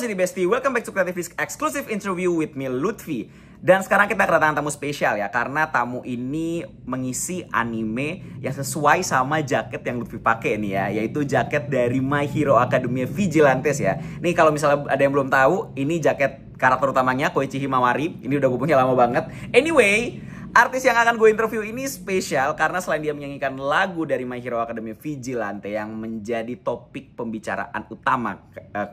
City Bestie, welcome back to Creative Disc Exclusive Interview with me, Lutfi. Dan sekarang kita kedatangan tamu spesial ya, karena tamu ini mengisi anime yang sesuai sama jaket yang Lutfi pakai nih ya, yaitu jaket dari My Hero Academia Vigilantes ya. Nih kalau misalnya ada yang belum tahu, ini jaket karakter utamanya Koichi Himawari. Ini udah gue punya lama banget. Anyway, artis yang akan gue interview ini spesial karena selain dia menyanyikan lagu dari My Hero Academia Vigilante yang menjadi topik pembicaraan utama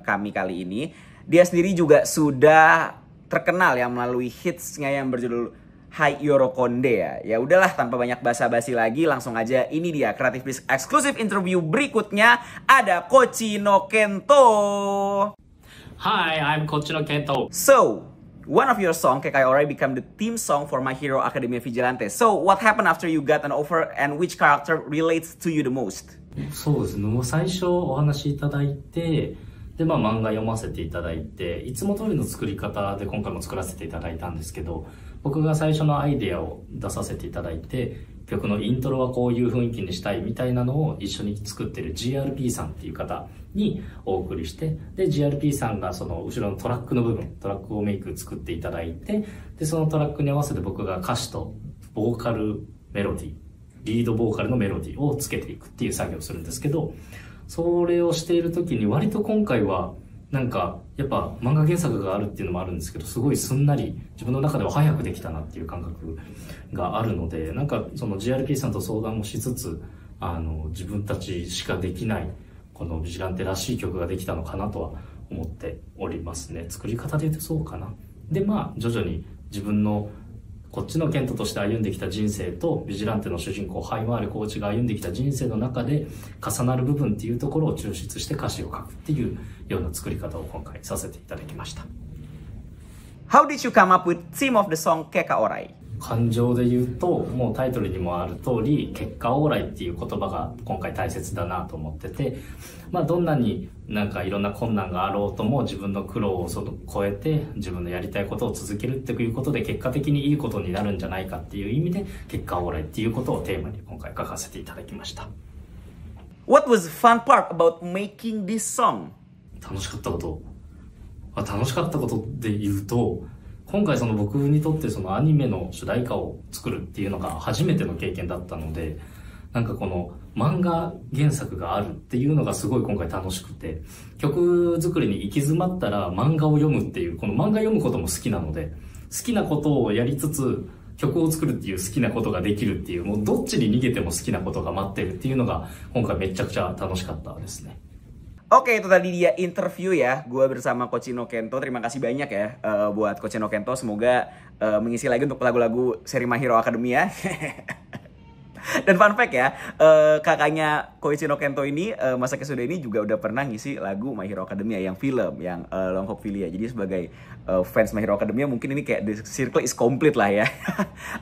kami kali ini, dia sendiri juga sudah terkenal ya melalui hitsnya yang berjudul Hai Yorokonde ya. Ya udahlah, tanpa banyak basa-basi lagi, langsung aja ini dia Creative Disc Exclusive Interview berikutnya. Ada Koichi no Kento. Hi, I'm Koichi no Kento. So, one of your song, Kekai Orai, became the theme song for My Hero Academia Vigilante. So, what happened after you got an offer and which character relates to you the most? そうですね、もう最初お話いただいて、で、漫画読ませていただいて、いつも通りの作り方で今回も作らせていただいたんですけど、僕が最初のアイデアを出させていただいて、曲のイントロはこういう雰囲気にしたいみたいなのを一緒に作ってる GRP さんっていう方にお送りして、で GRP さんがその後ろのトラックの部分、トラックをメイク作っていただいて、でそのトラックに合わせて僕が歌詞とボーカルメロディー、リードボーカルのメロディーをつけていくっていう作業をするんですけど、それをしている時に割と今回はなんかやっぱ漫画原作があるっていうのもあるんですけど、すごいすんなり自分の中では早くできたなっていう感覚があるので、なんかその GRP さんと相談もしつつ、自分たちしかできないこのビジランテらしい曲ができたのかなとは思っておりますね。作り方で言うとそうかな。で徐々に自分のこっちのケントとして歩んできた人生とビジランテの主人公ハイマーレコーチが歩んできた人生の中で重なる部分っていうところを抽出して歌詞を書くっていうような作り方を今回させていただきました。 How did you come up with theme of the song Keka Orai? 感情で言うと、もうタイトルにもある通り結果オーライっていう言葉が今回大切だなと思ってて、どんなになんかいろんな困難があろうとも自分の苦労を超えて自分のやりたいことを続けるっていうことで結果的にいいことになるんじゃないかっていう意味で結果オーライっていうことをテーマに今回書かせていただきました。 What was the fun part about making this song? 楽しかったことで言うと、今回その僕にとってそのアニメの主題歌を作るっていうのが初めての経験だったので、なんかこの漫画原作があるっていうのがすごい今回楽しくて、曲作りに行き詰まったら漫画を読むっていう、この漫画読むことも好きなので、好きなことをやりつつ曲を作るっていう好きなことができるっていう、もうどっちに逃げても好きなことが待ってるっていうのが今回めちゃくちゃ楽しかったですね。Oke, itu tadi dia interview ya, gue bersama Koichi no Kento. Terima kasih banyak ya buat Koichi no Kento. Semoga mengisi lagi untuk lagu-lagu seri My Hero Academia. Dan fun fact ya, kakaknya Koichi no Kento ini, Masaki Suda ini juga udah pernah ngisi lagu My Hero Academia yang film, yang Long Hope Filia. Jadi sebagai fans My Hero Academia mungkin ini kayak the circle is complete lah ya.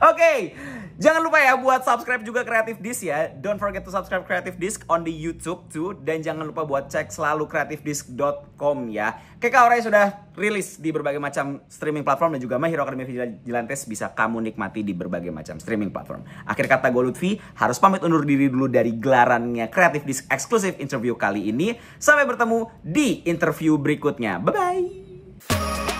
Oke, jangan lupa ya buat subscribe juga Creative Disc ya. Don't forget to subscribe Creative Disc on the YouTube too. Dan jangan lupa buat cek selalu creativedisc.com ya. Keka Orai sudah rilis di berbagai macam streaming platform, dan juga My Hero Academia Vigilantes bisa kamu nikmati di berbagai macam streaming platform. Akhir kata, gue Lutfi harus pamit undur diri dulu dari gelarannya Creative Disc Exclusive Interview kali ini. Sampai bertemu di interview berikutnya. Bye-bye!